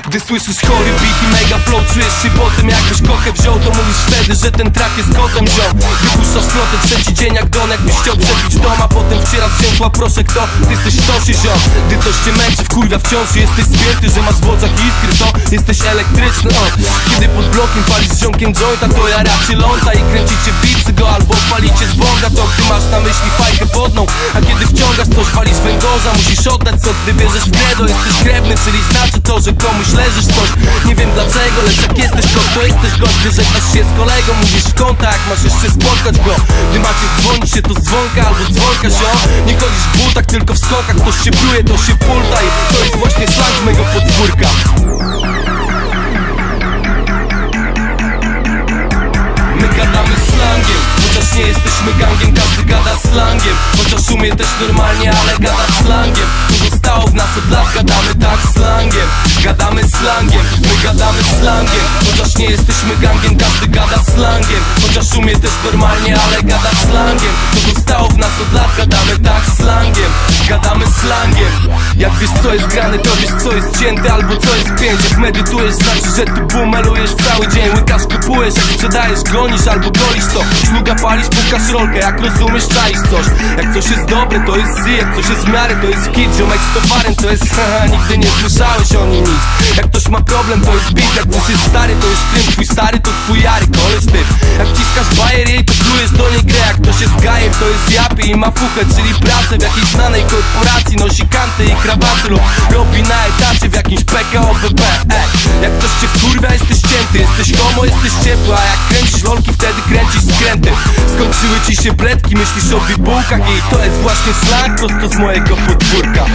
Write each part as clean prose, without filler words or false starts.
Gdy słyszysz chory beat i mega flow, czujesz się potem jakbyś kochę wziął, to mówisz wtedy, że ten track jest kotem ziom. Wypuszczasz flotę trzeci dzień jak Don, jakbyś chciał przebić dom, a potem wcierasz wziętła, proszę kto? Ty jesteś w tosie ziom. Gdy coś cię męczy, wkurwia wciąż, jesteś spięty, że masz w oczach iskry, to jesteś elektryczny, Kiedy pod blokiem palisz z ziomkiem jointa, to jaracie ląta i kręcicie bipsy go, albo palicie z bonga, to ty masz na myśli fajkę wodną. A kiedy wciągasz coś, walisz węgorza, musisz oddać co, gdy bierzesz w credo, jesteś krewny, czyli znaczy to, że komuś leżysz coś. Nie wiem dlaczego, lecz jak jesteś gość, to jesteś gość. Wyżegnasz się z kolegą, mówisz w kąta, jak masz jeszcze spotkać go. Gdy macie dzwonić się, to dzwonka albo dzwonka się. Nie chodzisz w butach, tylko w skokach. Ktoś się pluje, to się pulta i to jest właśnie slang z mego podwórka. My gadamy slangiem, chociaż nie jesteśmy gangiem, każdy gada slangiem. Chociaż umie też normalnie, ale gada slangiem. To zostało w nas od lat, gadamy tak slangiem. Gadamy slangiem, my gadamy slangiem. Chociaż nie jesteśmy gangiem, każdy gada slangiem. Chociaż umie też normalnie, ale gada slangiem. To zostało w nas od lat, gadamy tak slangiem. Gadamy slangiem. Jak wiesz co jest grane, to wiesz co jest cięte albo co jest pięć. Jak medytujesz, znaczy, że tu bumelujesz cały dzień. Łykasz, kupujesz, jak sprzedajesz, gonisz albo golisz to. Śluga palisz, pukasz rolkę, jak rozumiesz, czaisz coś. Jak coś jest dobre, to jest zy, jak coś jest w miarę, to jest hit. Ziomek z towarem, to jest haha, nigdy nie słyszałeś o nim nic. Jak ktoś ma problem, to jest beat. Jak ktoś jest stary, to jest trym. Twój stary to twój jary, koleś ty. Jak wciskasz bajer jej, to plujesz do niej grę. Jak ktoś jest gajem, to jest japy i ma fuchę, czyli pracę w jakiejś znanej korporacji. Nosi kanty i krawaty lub robi na etacie w jakimś PKO BP. Jak ktoś cię wkurwia, jesteś cięty. Jesteś homo, jesteś ciepły, a jak kręcisz lolki, wtedy kręcisz skręty. Skończyły ci się bledki, myślisz o bibułkach i to jest właśnie slang prosto z mojego podwórka.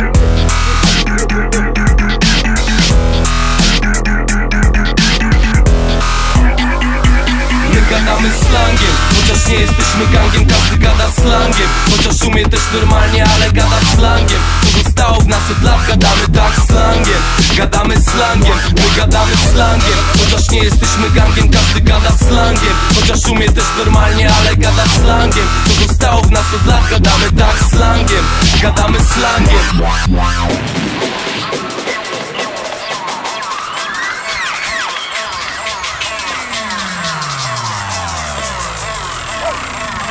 Gadamy slangiem, chociaż nie jesteśmy gangiem, każdy gada slangiem. Chociaż umie też normalnie, ale gada slangiem. To zostało w nas od lat, gadamy tak slangiem. Gadamy slangiem, my gadamy slangiem. Chociaż nie jesteśmy gangiem, każdy gada slangiem. Chociaż umie też normalnie, ale gada slangiem. To zostało w nas od lat, gadamy tak slangiem. Gadamy slangiem.